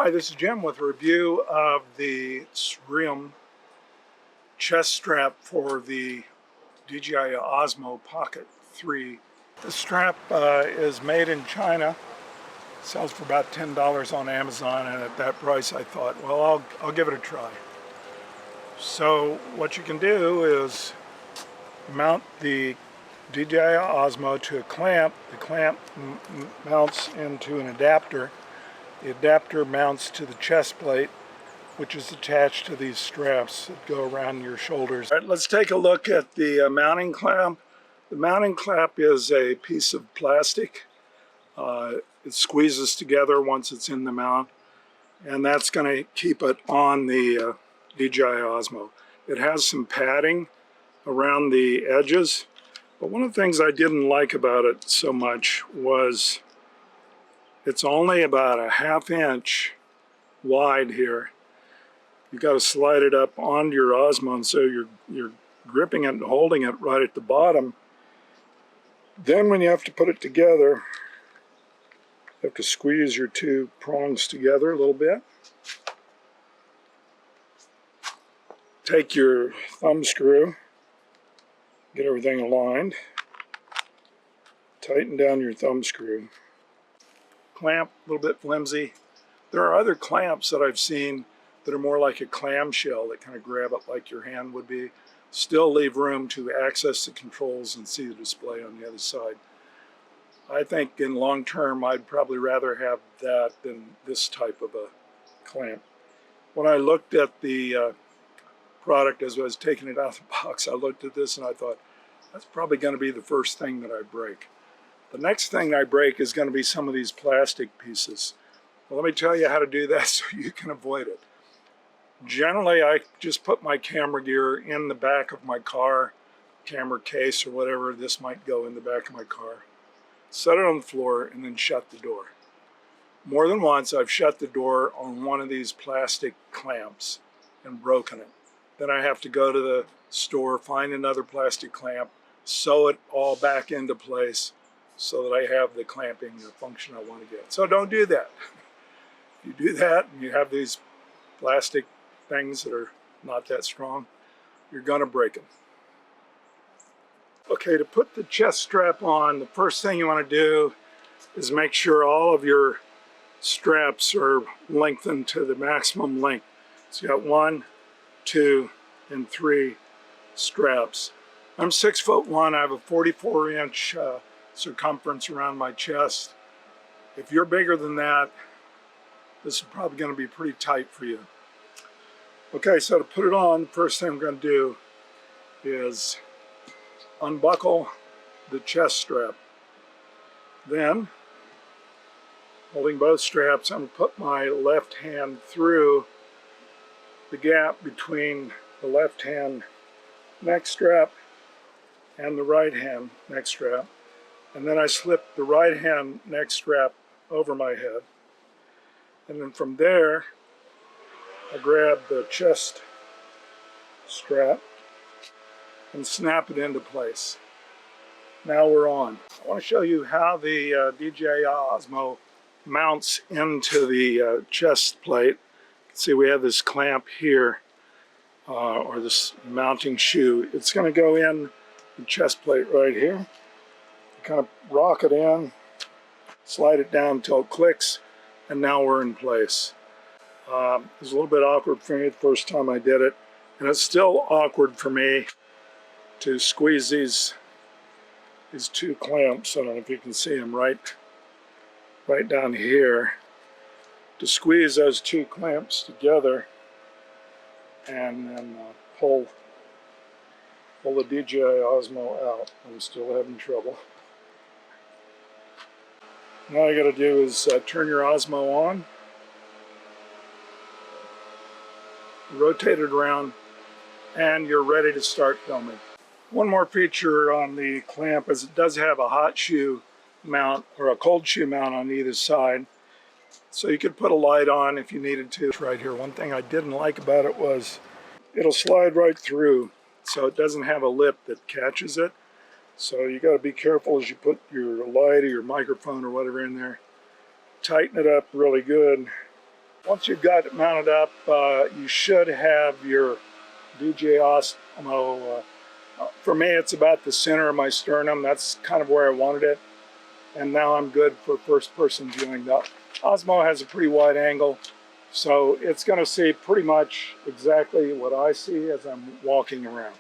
Hi, this is Jim with a review of the Srium chest strap for the DJI Osmo Pocket 3. The strap is made in China, sells for about $10 on Amazon, and at that price I thought, well, I'll give it a try. So what you can do is mount the DJI Osmo to a clamp. The clamp mounts into an adapter. The adapter mounts to the chest plate, which is attached to these straps that go around your shoulders. All right, let's take a look at the mounting clamp. The mounting clamp is a piece of plastic. It squeezes together once it's in the mount, and that's going to keep it on the DJI Osmo. It has some padding around the edges, but one of the things I didn't like about it so much was it's only about a ½ inch wide here. You got to slide it up onto your Osmo, and so you're gripping it and holding it right at the bottom. Then when you have to put it together, you have to squeeze your two prongs together a little bit. Take your thumb screw, get everything aligned, tighten down your thumb screw. Clamp, a little bit flimsy. There are other clamps that I've seen that are more like a clamshell that kind of grab it like your hand would be. Still leave room to access the controls and see the display on the other side. I think in long term I'd probably rather have that than this type of a clamp. When I looked at the product as I was taking it out of the box, I looked at this and I thought, that's probably going to be the first thing that I break. The next thing I break is going to be some of these plastic pieces. Well, let me tell you how to do that so you can avoid it. Generally, I just put my camera gear in the back of my car, camera case or whatever. This might go in the back of my car. Set it on the floor and then shut the door. More than once, I've shut the door on one of these plastic clamps and broken it. Then I have to go to the store, find another plastic clamp, sew it all back into place, so that I have the clamping function I want to get. So don't do that. If you do that and you have these plastic things that are not that strong, you're going to break them. Okay, to put the chest strap on, the first thing you want to do is make sure all of your straps are lengthened to the maximum length. So you got 1, 2, and 3 straps. I'm 6'1". I have a 44-inch circumference around my chest. If you're bigger than that, this is probably going to be pretty tight for you. Okay, so to put it on, the first thing I'm going to do is unbuckle the chest strap. Then, holding both straps, I'm going to put my left hand through the gap between the left hand neck strap and the right hand neck strap. And then I slip the right hand neck strap over my head. And then from there, I grab the chest strap and snap it into place. Now we're on. I want to show you how the DJI Osmo mounts into the chest plate. You can see we have this clamp here, or this mounting shoe. It's going to go in the chest plate right here. Kind of rock it in, slide it down until it clicks, and now we're in place. It was a little bit awkward for me the first time I did it, and it's still awkward for me to squeeze these two clamps. I don't know if you can see them right down here. To squeeze those two clamps together and then pull the DJI Osmo out. I'm still having trouble. Now all you got to do is turn your Osmo on, rotate it around, and you're ready to start filming. One more feature on the clamp is it does have a hot shoe mount or a cold shoe mount on either side. So you could put a light on if you needed to. Right here, one thing I didn't like about it was it'll slide right through, so it doesn't have a lip that catches it. So you got to be careful as you put your light or your microphone or whatever in there. Tighten it up really good Once you've got it mounted up, you should have your DJI Osmo. For me, it's about the center of my sternum. That's kind of where I wanted it. And now I'm good for first-person viewing. The Osmo has a pretty wide angle, so it's going to see pretty much exactly what I see as I'm walking around.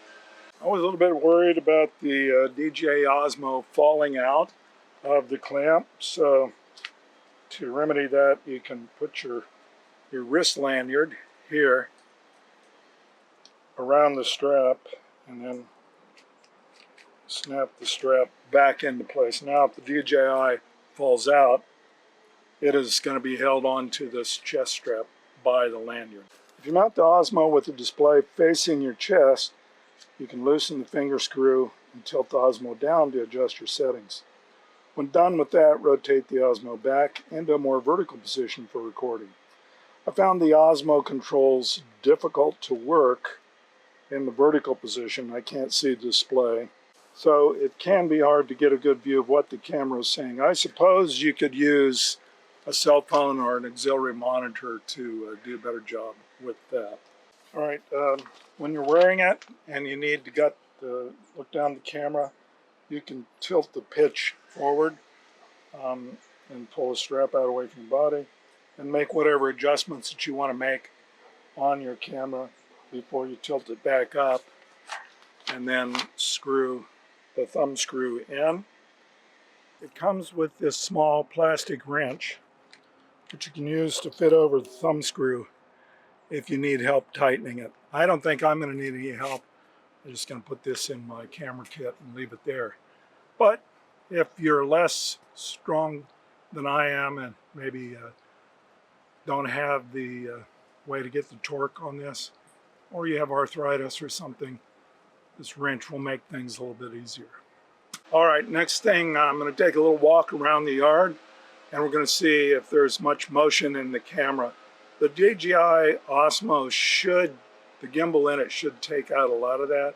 I was a little bit worried about the DJI Osmo falling out of the clamp, so to remedy that, you can put your wrist lanyard here around the strap and then snap the strap back into place. Now if the DJI falls out, it is going to be held onto this chest strap by the lanyard. If you mount the Osmo with the display facing your chest, you can loosen the finger screw and tilt the Osmo down to adjust your settings. When done with that, rotate the Osmo back into a more vertical position for recording. I found the Osmo controls difficult to work in the vertical position. I can't see the display, so it can be hard to get a good view of what the camera is saying. I suppose you could use a cell phone or an auxiliary monitor to do a better job with that. All right, when you're wearing it and you need to look down the camera, you can tilt the pitch forward and pull the strap out away from your body and make whatever adjustments that you want to make on your camera before you tilt it back up, and then screw the thumb screw in. It comes with this small plastic wrench which you can use to fit over the thumb screw if you need help tightening it. I don't think I'm going to need any help. I'm just going to put this in my camera kit and leave it there. But if you're less strong than I am and maybe don't have the way to get the torque on this, or you have arthritis or something, this wrench will make things a little bit easier. All right, next thing, I'm going to take a little walk around the yard and we're going to see if there's much motion in the camera. The DJI Osmo the gimbal in it should take out a lot of that,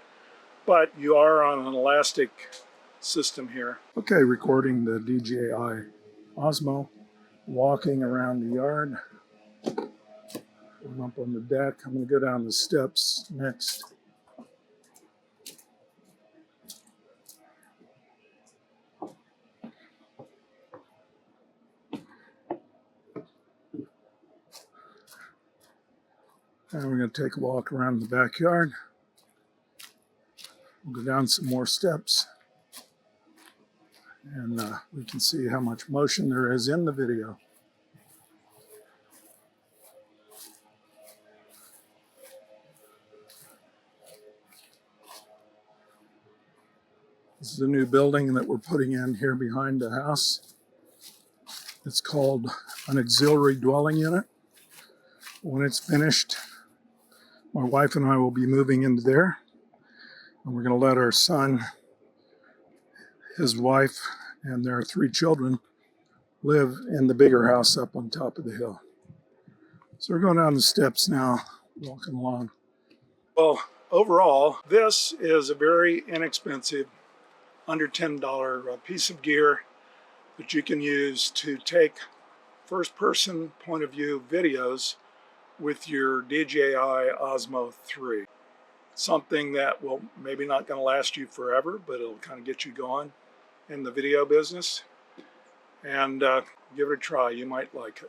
but you are on an elastic system here. Okay, recording the DJI Osmo, walking around the yard. I'm up on the deck. I'm going to go down the steps next. And we're going to take a walk around the backyard. We'll go down some more steps. And we can see how much motion there is in the video. This is a new building that we're putting in here behind the house. It's called an auxiliary dwelling unit. When it's finished, my wife and I will be moving into there. And we're going to let our son, his wife, and their 3 children live in the bigger house up on top of the hill. So we're going down the steps now, walking along. Well, overall, this is a very inexpensive, under $10 piece of gear that you can use to take first-person point of view videos with your DJI Osmo 3. Something that will maybe not going to last you forever, but it'll kind of get you going in the video business. And give it a try. You might like it.